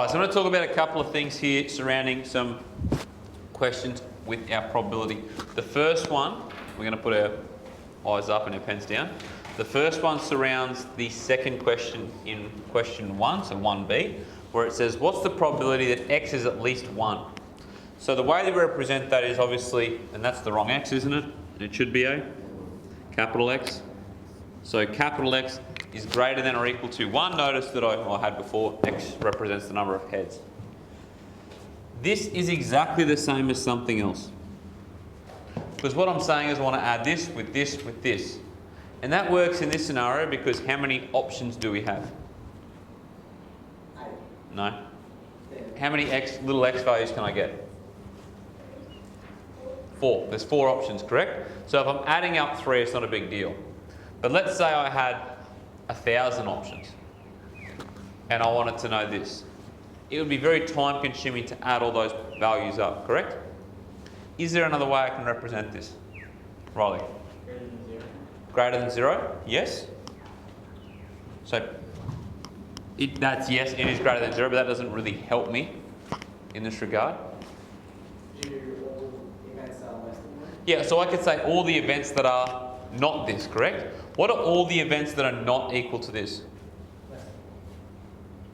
So I'm going to talk about a couple of things here surrounding some questions with our probability. The first one, we're going to put our eyes up and our pens down. The first one surrounds the second question in question 1, so 1b, where it says, what's the probability that x is at least 1? So the way that we represent that is obviously, and that's the wrong x, isn't it? It should be a capital X. So capital X is greater than or equal to 1. Notice that I had before, x represents the number of heads. This is exactly the same as something else. Because what I'm saying is I want to add this with this with this. And that works in this scenario because how many options do we have? 8. No. How many little x values can I get? 4. There's 4 options, correct? So if I'm adding up 3, it's not a big deal. But let's say I had 1,000 options and I wanted to know this. It would be very time consuming to add all those values up, correct? Is there another way I can represent this? Riley? Greater than 0. Greater than 0? Yes? So that's yes, it is greater than 0, but that doesn't really help me in this regard. Do all events are less than 1? Yeah, so I could say all the events that are not this, correct? What are all the events that are not equal to this?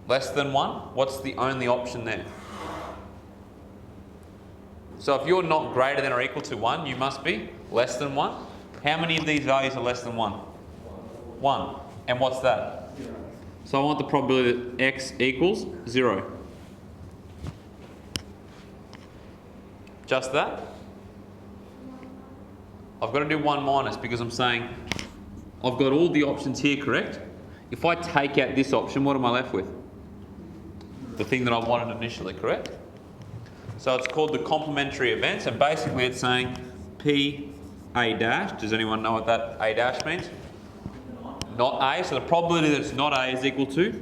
Less than 1? What's the only option there? So if you're not greater than or equal to 1, you must be less than 1. How many of these values are less than 1? 1. And what's that? 0. So I want the probability that x equals 0. Just that? I've got to do 1 minus because I'm saying I've got all the options here, correct? If I take out this option, what am I left with? The thing that I wanted initially, correct? So it's called the complementary events, and basically it's saying P A dash. Does anyone know what that A dash means? Not A. So the probability that it's not A is equal to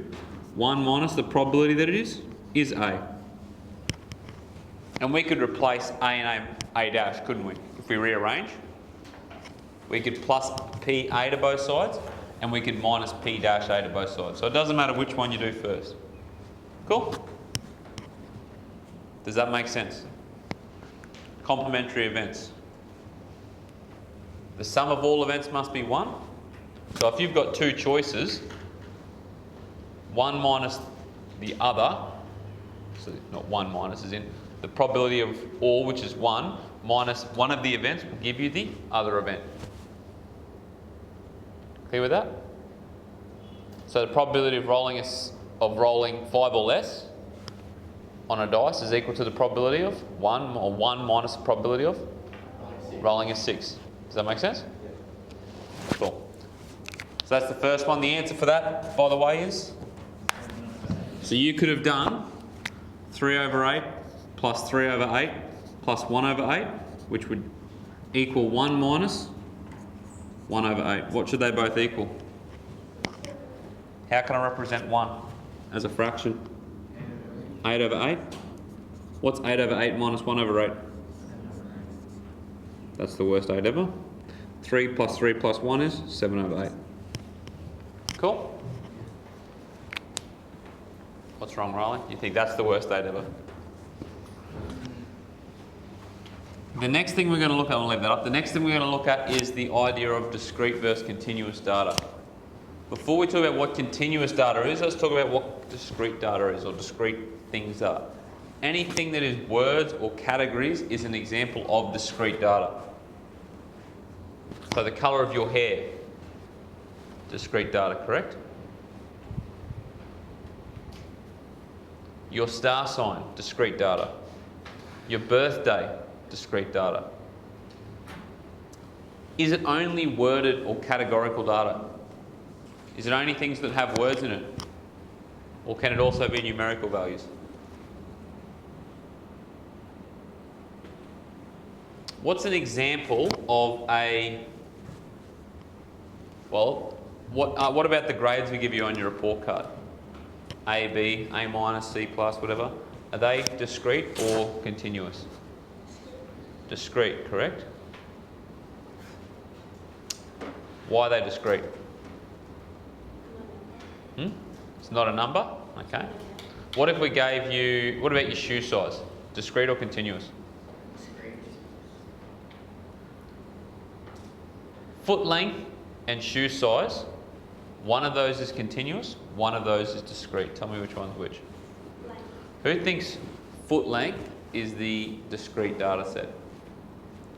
1 minus the probability that it is A. And we could replace A and A dash, couldn't we? If we rearrange. We could plus PA to both sides, and we could minus P dash A to both sides. So it doesn't matter which one you do first. Cool? Does that make sense? Complementary events. The sum of all events must be 1. So if you've got 2 choices, 1 minus the other, so not 1 minus as in the probability of all, which is 1, minus one of the events will give you the other event. Clear with that? So the probability of rolling 5 or less on a dice is equal to the probability of 1, or 1 minus the probability of rolling a 6. Does that make sense? Yeah. Cool. So that's the first one. The answer for that, by the way, is? So you could have done 3 over 8 plus 3 over 8 plus 1 over 8, which would equal 1 minus 1 over 8. What should they both equal? How can I represent 1 as a fraction? 8 over 8. What's 8 over 8 minus 1 over 8? That's the worst 8 ever. 3 plus 3 plus 1 is 7 over 8. Cool? What's wrong, Riley? You think that's the worst 8 ever? The next thing we're going to look at, I'll leave that up. The next thing we're going to look at is the idea of discrete versus continuous data. Before we talk about what continuous data is, let's talk about what discrete data is, or discrete things are. Anything that is words or categories is an example of discrete data. So the colour of your hair, discrete data, correct? Your star sign, discrete data. Your birthday, discrete data. Is it only worded or categorical data? Is it only things that have words in it? Or can it also be numerical values? What's an example of a, well, what about the grades we give you on your report card? A, B, A minus, C plus, whatever. Are they discrete or continuous? Discrete, correct? Why are they discrete? It's not a number? Okay. What if we gave you, what about your shoe size? Discrete or continuous? Foot length and shoe size, one of those is continuous, one of those is discrete. Tell me which one's which. Who thinks foot length is the discrete data set?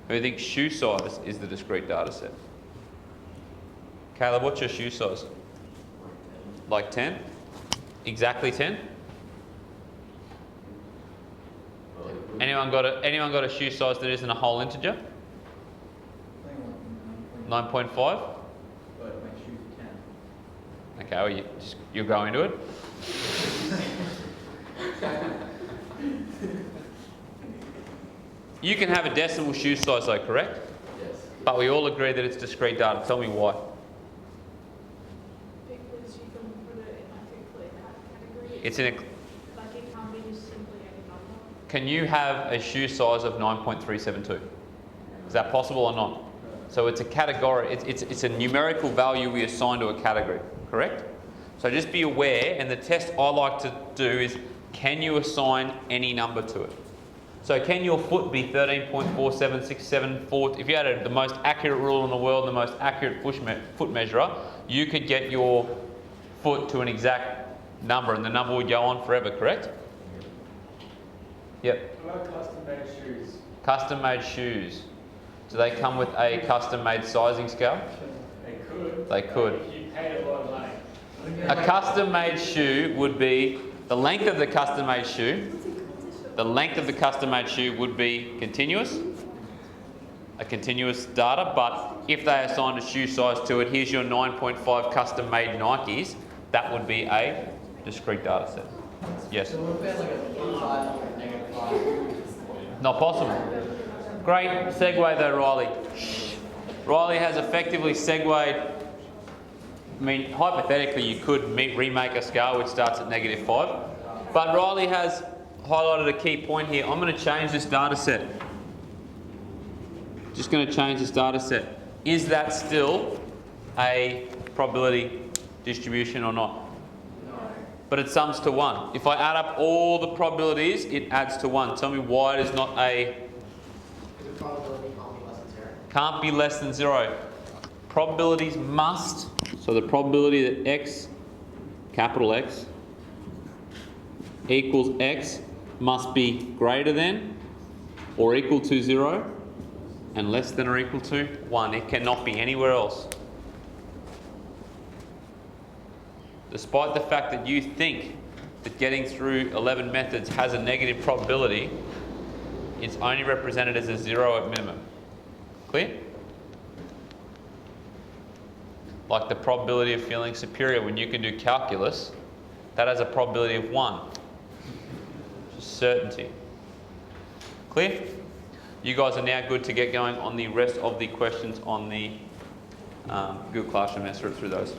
Who thinks shoe size is the discrete data set? Caleb, what's your shoe size? Like 10? Exactly 10? Anyone got a shoe size that isn't a whole integer? 9.5? But my shoes are 10. Okay, well you're going to it. You can have a decimal shoe size though, correct? Yes. But we all agree that it's discrete data. Tell me why. Because you can put it in like a clear category. It's in a, Like it can't be just simply any number. can you have a shoe size of 9.372? Is that possible or not? So it's a category, it's a numerical value we assign to a category, correct? So just be aware, and the test I like to do is, can you assign any number to it? So can your foot be 13.4767? If you had the most accurate rule in the world, the most accurate foot measurer, you could get your foot to an exact number, and the number would go on forever, correct? Yep. What about custom-made shoes? Custom-made shoes. Do they come with a custom-made sizing scale? They could. They could. If you paid a lot of money. A custom-made shoe would be the length of the custom-made shoe. The length of the custom-made shoe would be continuous, a continuous data, but if they assigned a shoe size to it, here's your 9.5 custom-made Nikes, that would be a discrete data set. Yes? So what about like a +5 or -5? Not possible. Great segue though, Riley. Riley has effectively segued. I mean, hypothetically, you could remake a scale which starts at -5, but Riley has highlighted a key point here. I'm going to change this data set. Just going to change this data set. Is that still a probability distribution or not? No. But it sums to 1. If I add up all the probabilities, it adds to 1. Tell me why it is not a... The probability Can't be less than 0. Probabilities must, so the probability that x, capital X, equals x must be greater than or equal to 0 and less than or equal to 1. It cannot be anywhere else. Despite the fact that you think that getting through 11 methods has a negative probability, it's only represented as a 0 at minimum. Clear? Like the probability of feeling superior when you can do calculus, that has a probability of 1. Just certainty. Clear? You guys are now good to get going on the rest of the questions on the Google Classroom and through those.